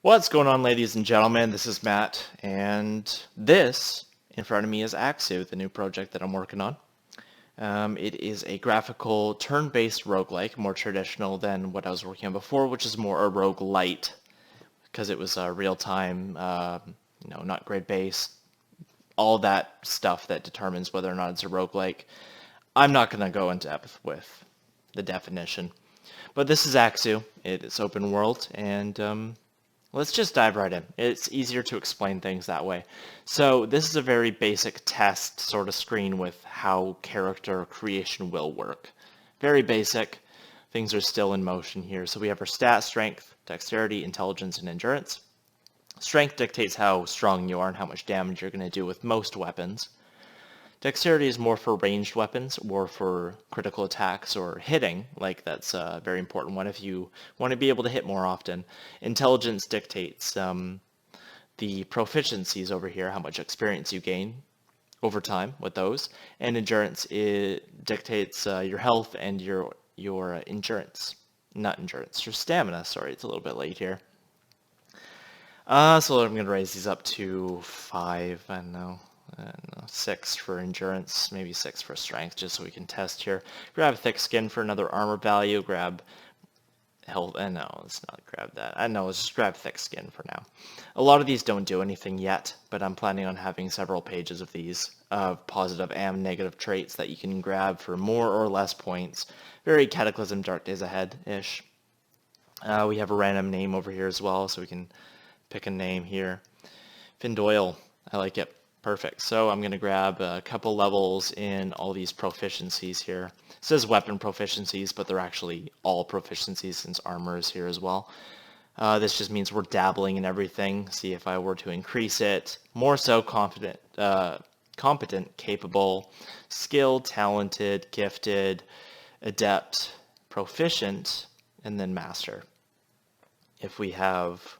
What's going on, ladies and gentlemen? This is Matt, and this in front of me is Axu, the new project that I'm working on. It is a graphical turn-based roguelike, more traditional than what I was working on before, which is more a roguelite, because it was real-time, not grid-based, all that stuff that determines whether or not it's a roguelike. I'm not going to go into depth with the definition, but this is Axu. It's open world, and let's just dive right in. It's easier to explain things that way. So this is a very basic test sort of screen with how character creation will work. Very basic. Things are still in motion here. So we have our stat, strength, dexterity, intelligence, and endurance. Strength dictates how strong you are and how much damage you're going to do with most weapons. Dexterity is more for ranged weapons or for critical attacks or hitting, like that's a very important one if you want to be able to hit more often. Intelligence dictates the proficiencies over here, how much experience you gain over time with those. And endurance dictates your health and your endurance. Not endurance, your stamina. Sorry, it's a little bit late here. So I'm going to raise these up to 5, I don't know. 6 for endurance, maybe 6 for strength, just so we can test here. Grab thick skin for another armor value. Grab health. No, let's not grab that. Let's just grab thick skin for now. A lot of these don't do anything yet, but I'm planning on having several pages of these positive and negative traits that you can grab for more or less points. Very Cataclysm Dark Days Ahead-ish. We have a random name over here as well, so we can pick a name here. Findoyle, I like it. Perfect. So I'm going to grab a couple levels in all these proficiencies here. It says weapon proficiencies, but they're actually all proficiencies since armor is here as well. This just means we're dabbling in everything. See, if I were to increase it, more so competent, capable, skilled, talented, gifted, adept, proficient, and then master. If we have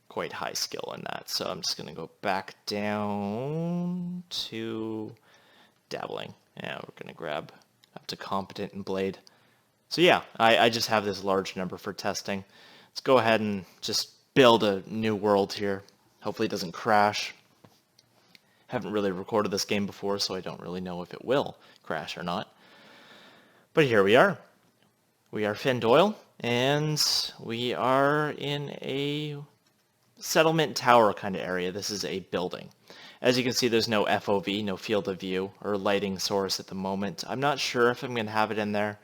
quite high skill in that. So I'm just going to go back down to dabbling. Yeah, we're going to grab up to competent and blade. So yeah, I just have this large number for testing. Let's go ahead and just build a new world here. Hopefully it doesn't crash. Haven't really recorded this game before, so I don't really know if it will crash or not. But here we are. We are Findoyle, and we are in a settlement tower kind of area. This is a building. As you can see, there's no FOV, no field of view, or lighting source at the moment. I'm not sure if I'm going to have it in there.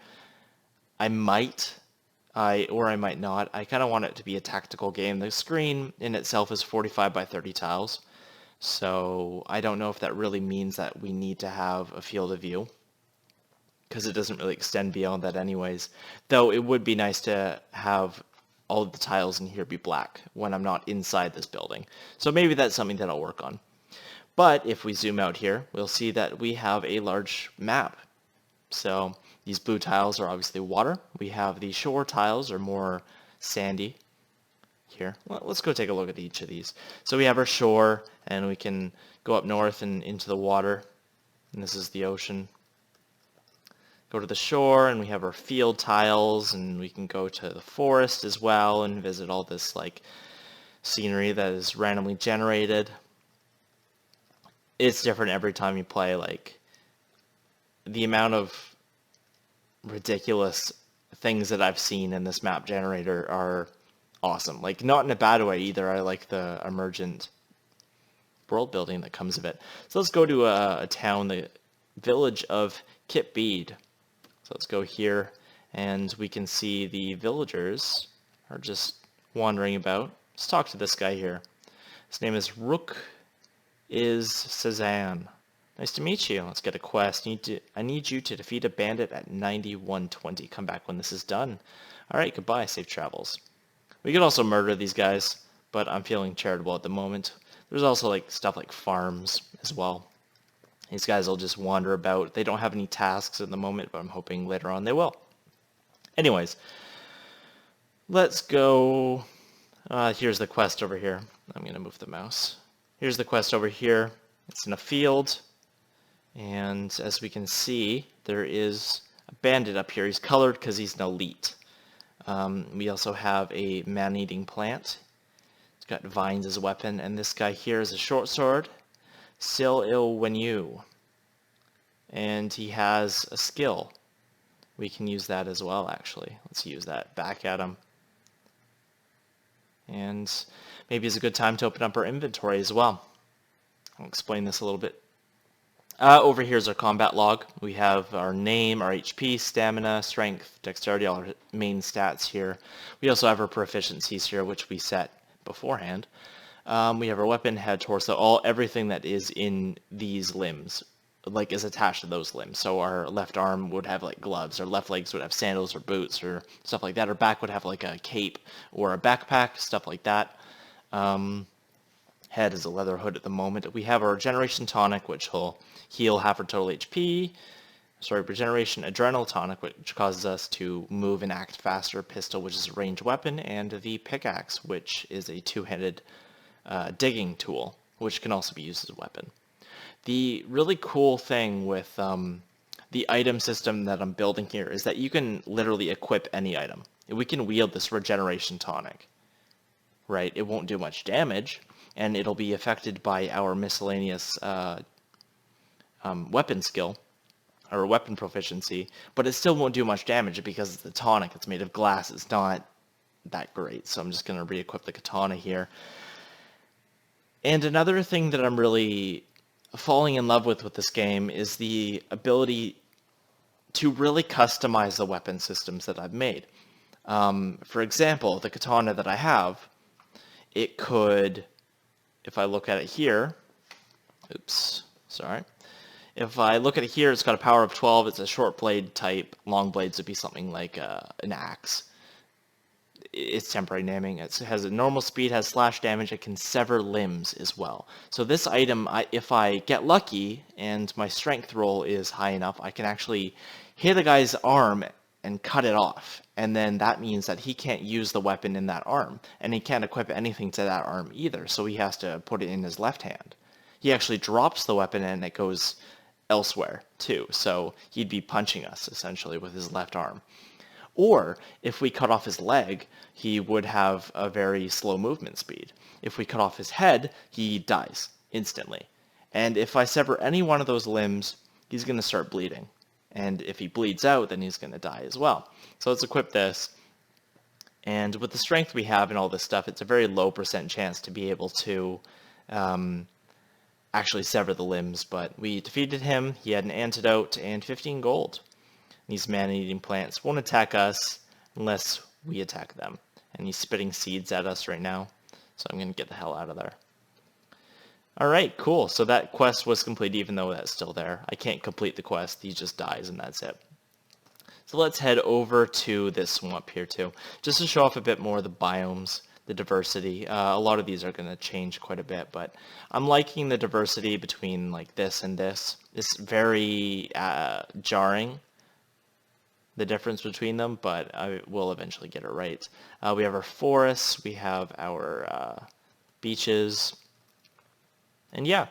I might, or I might not. I kind of want it to be a tactical game. The screen in itself is 45 by 30 tiles, so I don't know if that really means that we need to have a field of view, because it doesn't really extend beyond that anyways. Though it would be nice to have all of the tiles in here be black when I'm not inside this building. So maybe that's something that I'll work on. But if we zoom out here, we'll see that we have a large map. So these blue tiles are obviously water. We have the shore tiles are more sandy here. Well, let's go take a look at each of these. So we have our shore, and we can go up north and into the water. And this is the ocean. Go to the shore, and we have our field tiles, and we can go to the forest as well and visit all this like scenery that is randomly generated. It's different every time you play. Like, the amount of ridiculous things that I've seen in this map generator are awesome. Like, not in a bad way either. I like the emergent world building that comes of it. So let's go to a town, the village of Kitbead. So let's go here, and we can see the villagers are just wandering about. Let's talk to this guy here. His name is Cezanne. Nice to meet you. Let's get a quest. I need you to defeat a bandit at 9120. Come back when this is done. All right, goodbye. Safe travels. We could also murder these guys, but I'm feeling charitable at the moment. There's also like stuff like farms as well. These guys will just wander about. They don't have any tasks at the moment, but I'm hoping later on they will. Anyways, let's go. Here's the quest over here. I'm going to move the mouse. Here's the quest over here. It's in a field. And as we can see, there is a bandit up here. He's colored because he's an elite. We also have a man-eating plant. Got vines as a weapon, and this guy here is a short sword, Sil Il Wenyu. And he has a skill. We can use that as well, actually. Let's use that back at him. And maybe it's a good time to open up our inventory as well. I'll explain this a little bit. Over here is our combat log. We have our name, our HP, stamina, strength, dexterity, all our main stats here. We also have our proficiencies here, which we set beforehand. We have our weapon, head, torso, everything that is in these limbs, like is attached to those limbs. So our left arm would have like gloves, our left legs would have sandals or boots or stuff like that. Our back would have like a cape or a backpack, stuff like that. Head is a leather hood at the moment. We have our regeneration tonic, which will heal half our total HP. Sorry, regeneration adrenal tonic, which causes us to move and act faster. Pistol, which is a ranged weapon, and the pickaxe, which is a two-handed digging tool, which can also be used as a weapon. The really cool thing with the item system that I'm building here is that you can literally equip any item. We can wield this regeneration tonic, right? It won't do much damage, and it'll be affected by our miscellaneous weapon skill, or weapon proficiency, but it still won't do much damage because it's the tonic. It's made of glass. It's not that great, so I'm just going to re-equip the katana here. And another thing that I'm really falling in love with this game is the ability to really customize the weapon systems that I've made. For example, the katana that I have, it could, if I look at it here, if I look at it here, it's got a power of 12. It's a short blade type. Long blades would be something like an axe. It's temporary naming. It has a normal speed, has slash damage. It can sever limbs as well. So this item, if I get lucky and my strength roll is high enough, I can actually hit a guy's arm and cut it off. And then that means that he can't use the weapon in that arm. And he can't equip anything to that arm either. So he has to put it in his left hand. He actually drops the weapon and it goes elsewhere too. So he'd be punching us essentially with his left arm. Or if we cut off his leg, he would have a very slow movement speed. If we cut off his head, he dies instantly. And if I sever any one of those limbs, he's going to start bleeding. And if he bleeds out, then he's going to die as well. So let's equip this. And with the strength we have and all this stuff, it's a very low % chance to be able to actually sever the limbs. But we defeated him. He had an antidote and 15 gold. These man-eating plants won't attack us unless we attack them. And he's spitting seeds at us right now. So I'm going to get the hell out of there. Alright, cool. So that quest was complete even though that's still there. I can't complete the quest. He just dies and that's it. So let's head over to this swamp here too. Just to show off a bit more of the biomes, the diversity. A lot of these are going to change quite a bit. But I'm liking the diversity between like this and this. It's very jarring, the difference between them, but I will eventually get it right. We have our forests, we have our beaches, and yeah.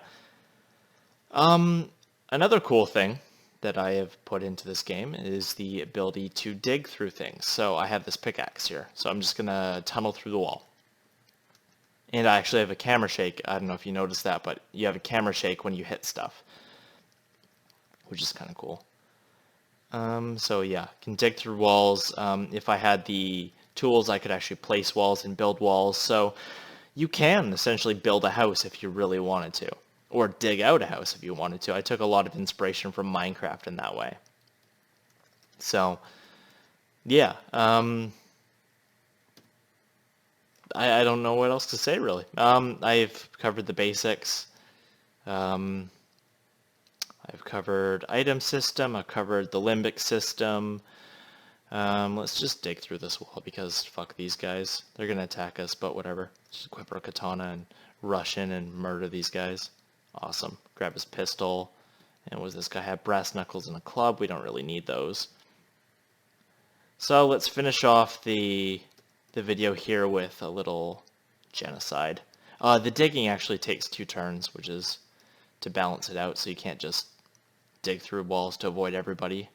Another cool thing that I have put into this game is the ability to dig through things. So I have this pickaxe here, so I'm just going to tunnel through the wall. And I actually have a camera shake. I don't know if you noticed that, but you have a camera shake when you hit stuff, which is kind of cool. So yeah, can dig through walls. If I had the tools, I could actually place walls and build walls. So you can essentially build a house if you really wanted to, or dig out a house if you wanted to. I took a lot of inspiration from Minecraft in that way. So yeah, I don't know what else to say really. I've covered the basics. I've covered item system, I've covered the limbic system. Let's just dig through this wall because fuck these guys. They're going to attack us, but whatever. Just equip our katana and rush in and murder these guys. Awesome. Grab his pistol. And what does this guy have? Brass knuckles and a club. We don't really need those. So let's finish off the video here with a little genocide. The digging actually takes 2 turns, which is to balance it out so you can't just dig through walls to avoid everybody.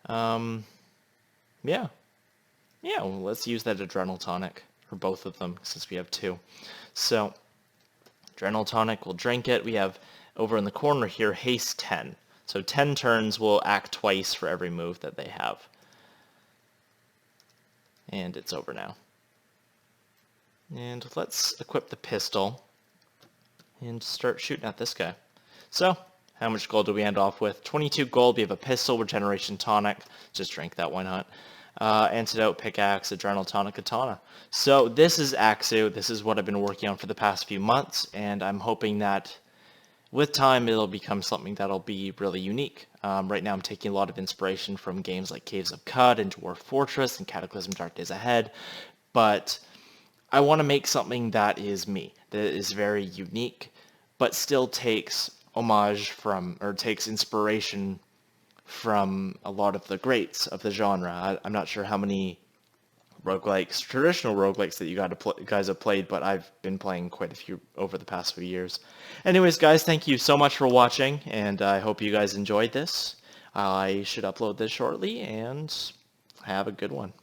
Yeah, well, let's use that adrenal tonic. or both of them, since we have 2. So, Adrenal Tonic, we'll drink it. We have, over in the corner here, Haste 10. So 10 turns will act twice for every move that they have. And it's over now. And let's equip the pistol and start shooting at this guy. So, how much gold do we end off with? 22 gold. We have a pistol, Regeneration Tonic. Just drink that, why not? Antidote, Pickaxe, Adrenal Tonic, Katana. So this is Axu. This is what I've been working on for the past few months, and I'm hoping that with time it'll become something that'll be really unique. Right now I'm taking a lot of inspiration from games like Caves of Qud and Dwarf Fortress and Cataclysm Dark Days Ahead, but I want to make something that is me, that is very unique, but still takes homage from, or takes inspiration from a lot of the greats of the genre. I'm not sure how many roguelikes, traditional roguelikes that you guys have played, but I've been playing quite a few over the past few years. Anyways, guys, thank you so much for watching, and I hope you guys enjoyed this. I should upload this shortly, and have a good one.